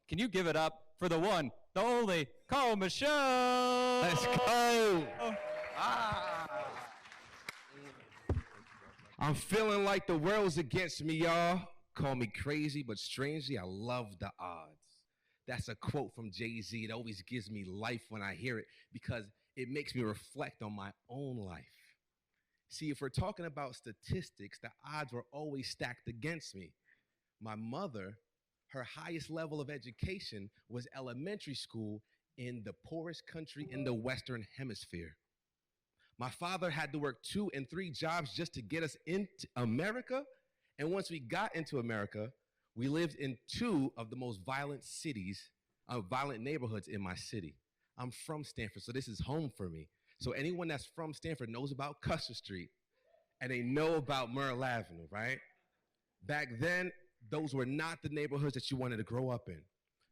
Can you give it up for the one, the only, Call Michel? Let's go. I'm feeling like the world's against me, y'all. Call me crazy, but strangely, I love the odds. That's a quote from Jay-Z. It always gives me life when I hear it because it makes me reflect on my own life. See, if we're talking about statistics, the odds were always stacked against me. My mother, her highest level of education was elementary school in the poorest country in the Western Hemisphere. My father had to work 2 and 3 jobs just to get us into America. And once we got into America, we lived in 2 of the most violent cities, violent neighborhoods in my city. I'm from Stanford, so this is home for me. So anyone that's from Stanford knows about Custer Street, and they know about Myrtle Avenue, right? Back then, those were not the neighborhoods that you wanted to grow up in.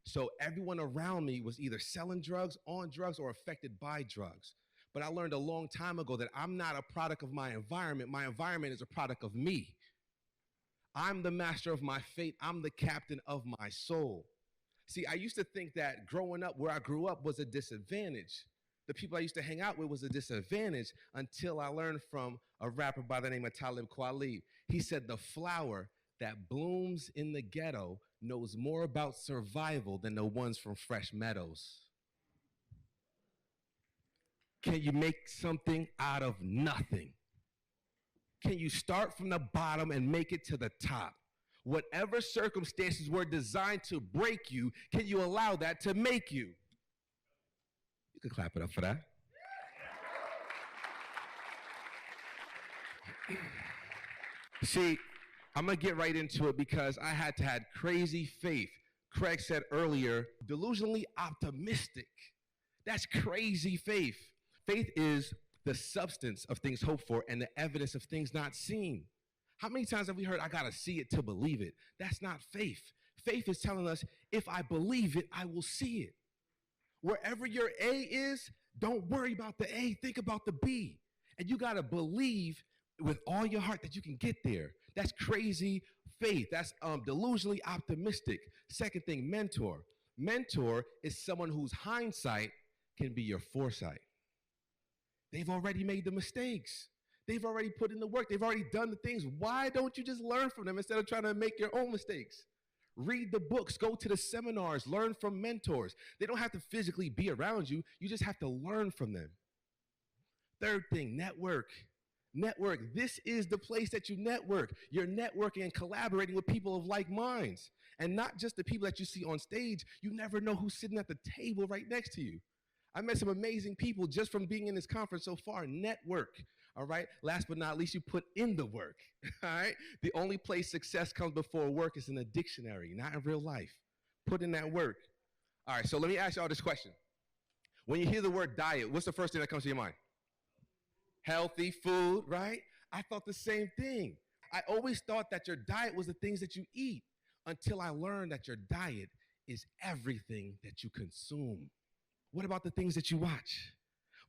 So everyone around me was either selling drugs, on drugs, or affected by drugs. But I learned a long time ago that I'm not a product of my environment. My environment is a product of me. I'm the master of my fate. I'm the captain of my soul. See, I used to think that growing up where I grew up was a disadvantage. The people I used to hang out with was a disadvantage until I learned from a rapper by the name of Talib Kweli. He said the flower that blooms in the ghetto knows more about survival than the ones from fresh meadows. Can you make something out of nothing? Can you start from the bottom and make it to the top? Whatever circumstances were designed to break you, can you allow that to make you? You can clap it up for that. See, I'm gonna get right into it because I had to have crazy faith. Craig said earlier, delusionally optimistic. That's crazy faith. Faith is the substance of things hoped for and the evidence of things not seen. How many times have we heard, I gotta see it to believe it? That's not faith. Faith is telling us, if I believe it, I will see it. Wherever your A is, don't worry about the A, think about the B. And you gotta believe with all your heart that you can get there. That's crazy faith. That's delusionally optimistic. Second thing, mentor. Mentor is someone whose hindsight can be your foresight. They've already made the mistakes. They've already put in the work. They've already done the things. Why don't you just learn from them instead of trying to make your own mistakes? Read the books, go to the seminars, learn from mentors. They don't have to physically be around you. You just have to learn from them. Third thing, network. Network. This is the place that you network. You're networking and collaborating with people of like minds. And not just the people that you see on stage. You never know who's sitting at the table right next to you. I met some amazing people just from being in this conference so far. Network, all right? Last but not least, you put in the work, all right? The only place success comes before work is in a dictionary, not in real life. Put in that work. All right, so let me ask you all this question. When you hear the word diet, what's the first thing that comes to your mind? Healthy food, right? I thought the same thing. I always thought that your diet was the things that you eat until I learned that your diet is everything that you consume. What about the things that you watch?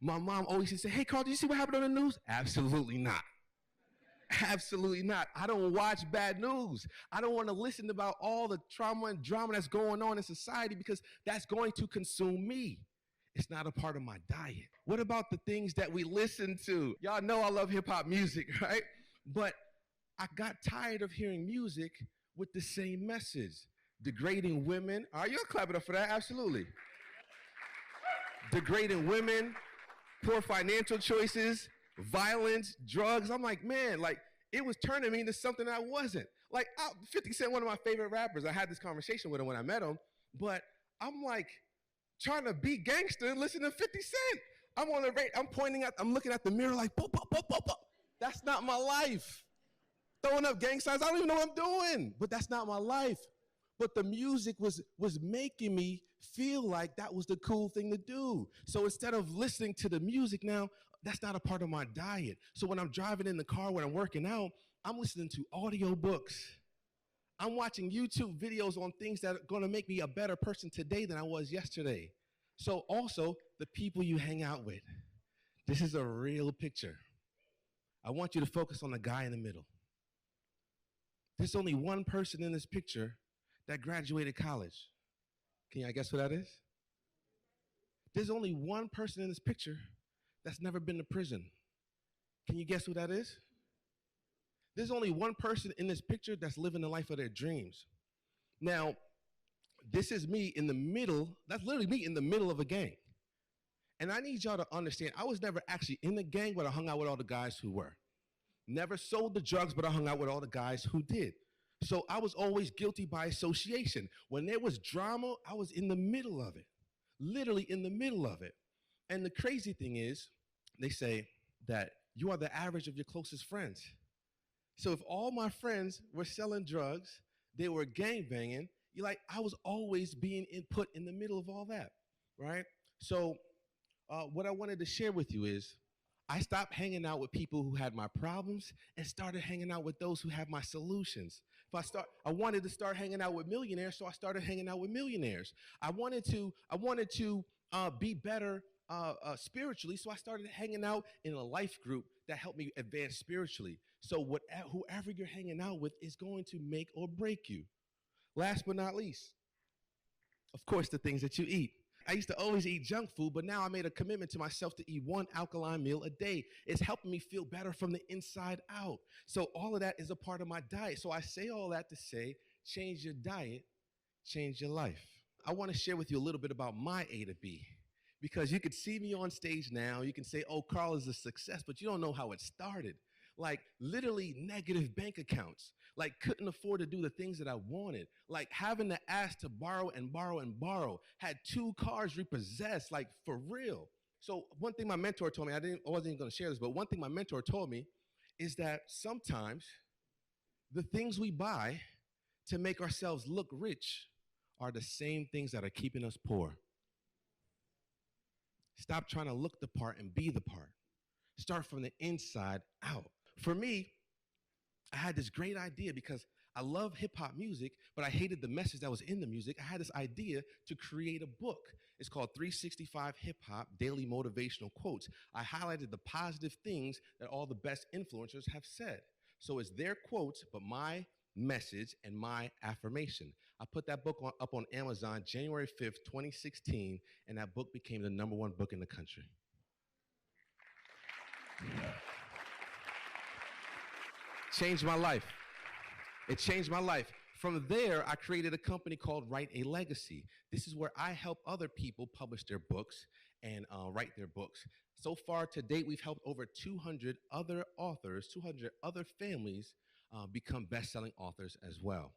My mom always used to say, hey, Carl, did you see what happened on the news? Absolutely not. Absolutely not. I don't watch bad news. I don't want to listen about all the trauma and drama that's going on in society because that's going to consume me. It's not a part of my diet. What about the things that we listen to? Y'all know I love hip hop music, right? But I got tired of hearing music with the same message. Degrading women. Are you clapping up for that? Absolutely. Degrading women, poor financial choices, violence, drugs. I'm like, man, like it was turning me into something I wasn't. Like 50 Cent, one of my favorite rappers. I had this conversation with him when I met him, but I'm like trying to be gangster and listen to 50 Cent. I'm on the rate, I'm pointing at, I'm looking at the mirror like, pop, pop, pop, pop, pop. That's not my life. Throwing up gang signs, I don't even know what I'm doing, but that's not my life. But the music was making me feel like that was the cool thing to do. So instead of listening to the music now, that's not a part of my diet. So when I'm driving in the car, when I'm working out, I'm listening to audio books. I'm watching YouTube videos on things that are gonna make me a better person today than I was yesterday. So also, the people you hang out with. This is a real picture. I want you to focus on the guy in the middle. There's only one person in this picture that graduated college. Can y'all guess who that is? There's only one person in this picture that's never been to prison. Can you guess who that is? There's only one person in this picture that's living the life of their dreams. Now, this is me in the middle, that's literally me in the middle of a gang. And I need y'all to understand, I was never actually in the gang, but I hung out with all the guys who were. Never sold the drugs, but I hung out with all the guys who did. So I was always guilty by association. When there was drama, I was in the middle of it, literally in the middle of it. And the crazy thing is, they say that you are the average of your closest friends. So if all my friends were selling drugs, they were gangbanging, you're like, I was always being put in the middle of all that, right? So what I wanted to share with you is I stopped hanging out with people who had my problems and started hanging out with those who have my solutions. I wanted to start hanging out with millionaires, so I started hanging out with millionaires. I wanted to be better spiritually, so I started hanging out in a life group that helped me advance spiritually. So whoever you're hanging out with is going to make or break you. Last but not least, of course, the things that you eat. I used to always eat junk food, but now I made a commitment to myself to eat 1 alkaline meal a day. It's helping me feel better from the inside out. So all of that is a part of my diet. So I say all that to say, change your diet, change your life. I want to share with you a little bit about my A to B, because you could see me on stage now. You can say, oh, Carl is a success, but you don't know how it started. Like literally negative bank accounts, like couldn't afford to do the things that I wanted, like having to ask to borrow and borrow and borrow, had 2 cars repossessed, like for real. So one thing my mentor told me, I wasn't even gonna share this, but one thing my mentor told me is that sometimes the things we buy to make ourselves look rich are the same things that are keeping us poor. Stop trying to look the part and be the part. Start from the inside out. For me, I had this great idea because I love hip hop music, but I hated the message that was in the music. I had this idea to create a book. It's called 365 Hip Hop Daily Motivational Quotes. I highlighted the positive things that all the best influencers have said. So it's their quotes, but my message and my affirmation. I put that book up on Amazon January 5th, 2016, and that book became the #1 book in the country. Changed my life. It changed my life. From there, I created a company called Write a Legacy. This is where I help other people publish their books and write their books. So far to date, we've helped over 200 other authors, 200 other families become best-selling authors as well.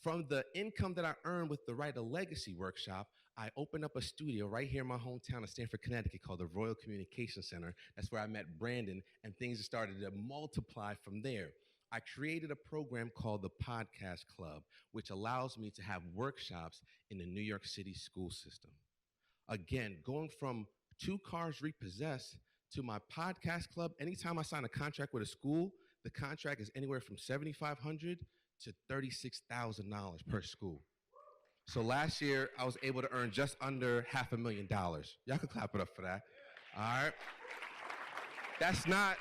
From the income that I earned with the Write a Legacy workshop, I opened up a studio right here in my hometown of Stamford, Connecticut called the Royal Communication Center. That's where I met Brandon, and things started to multiply from there. I created a program called the Podcast Club, which allows me to have workshops in the New York City school system. Again, going from 2 cars repossessed to my podcast club, anytime I sign a contract with a school, the contract is anywhere from $7,500 to $36,000 per school. So last year, I was able to earn just under $500,000. Y'all can clap it up for that. All right. That's not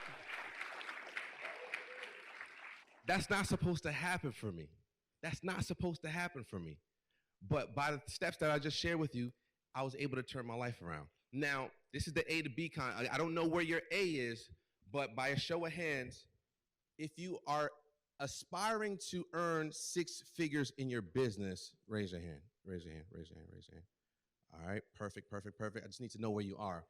supposed to happen for me. That's not supposed to happen for me. But by the steps that I just shared with you, I was able to turn my life around. Now, this is the A to B kind. I don't know where your A is, but by a show of hands, if you are aspiring to earn 6 figures in your business, raise your hand. Raise your hand, raise your hand, raise your hand. All right, perfect, perfect, perfect. I just need to know where you are.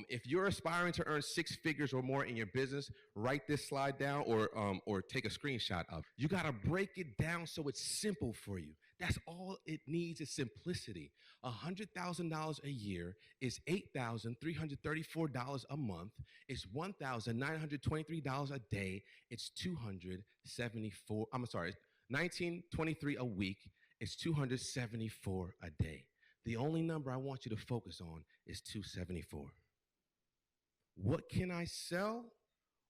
If you're aspiring to earn 6 figures or more in your business, write this slide down or take a screenshot of it. You got to break it down so it's simple for you. That's all it needs is simplicity. $100,000 a year is $8,334 a month. It's $1,923 a day. It's $19.23 a week. It's $274 a day. The only number I want you to focus on is 274. What can I sell?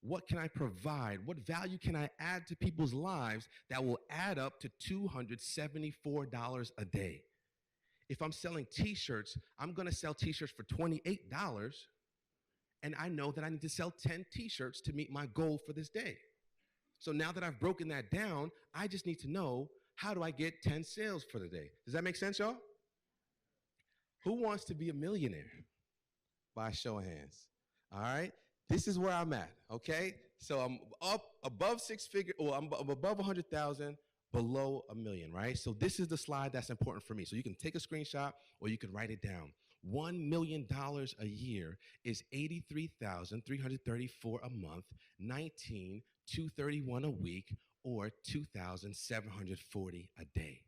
What can I provide? What value can I add to people's lives that will add up to $274 a day? If I'm selling t-shirts, I'm going to sell t-shirts for $28, and I know that I need to sell 10 t-shirts to meet my goal for this day. So now that I've broken that down, I just need to know, how do I get 10 sales for the day? Does that make sense, y'all? Who wants to be a millionaire? By a show of hands. All right? This is where I'm at, okay? So I'm up above six figure, or I'm above 100,000, below a million, right? So this is the slide that's important for me. So you can take a screenshot or you can write it down. $1 million a year is 83,334 a month, 19,231 a week, or 2,740 a day.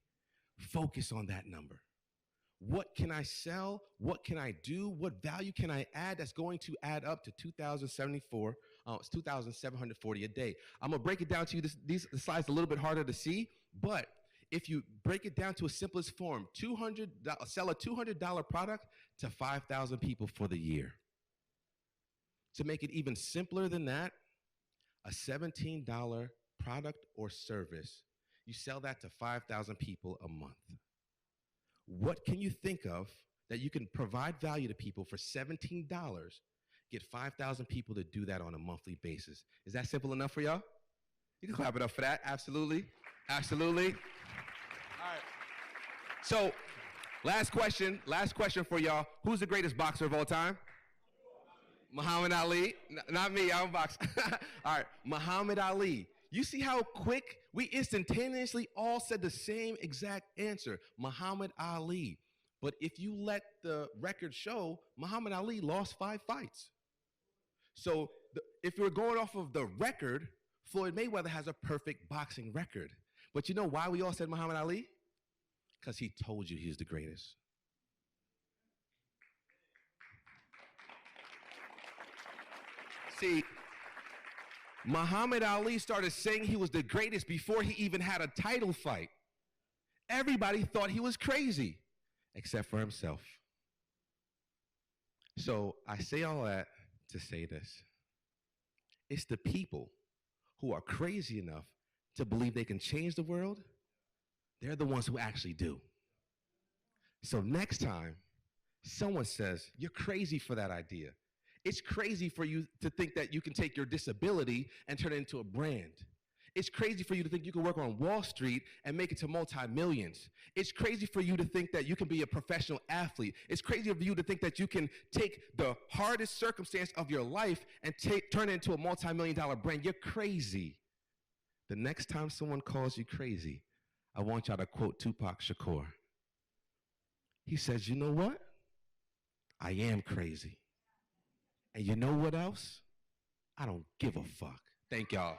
Focus on that number. What can I sell? What can I do? What value can I add that's going to add up to 2,740 a day? I'm going to break it down to you. These slides are a little bit harder to see, but if you break it down to a simplest form, sell a $200 product to 5,000 people for the year. To make it even simpler than that, a $17 product or service, you sell that to 5,000 people a month. What can you think of that you can provide value to people for $17, get 5,000 people to do that on a monthly basis? Is that simple enough for y'all? You can clap it up for that. Absolutely. Absolutely. All right. So, last question for y'all. Who's the greatest boxer of all time? Muhammad Ali. Not me, I'm a boxer. All right, Muhammad Ali. You see how quick we instantaneously all said the same exact answer, Muhammad Ali. But if you let the record show, Muhammad Ali lost 5 fights. So if we're going off of the record, Floyd Mayweather has a perfect boxing record. But you know why we all said Muhammad Ali? Because he told you he's the greatest. See, Muhammad Ali started saying he was the greatest before he even had a title fight. Everybody thought he was crazy, except for himself. So I say all that to say this. It's the people who are crazy enough to believe they can change the world. They're the ones who actually do. So next time someone says, you're crazy for that idea, it's crazy for you to think that you can take your disability and turn it into a brand. It's crazy for you to think you can work on Wall Street and make it to multi-millions. It's crazy for you to think that you can be a professional athlete. It's crazy for you to think that you can take the hardest circumstance of your life and turn it into a multi-million-dollar brand. You're crazy. The next time someone calls you crazy, I want y'all to quote Tupac Shakur. He says, you know what? I am crazy. And you know what else? I don't give a fuck. Thank y'all.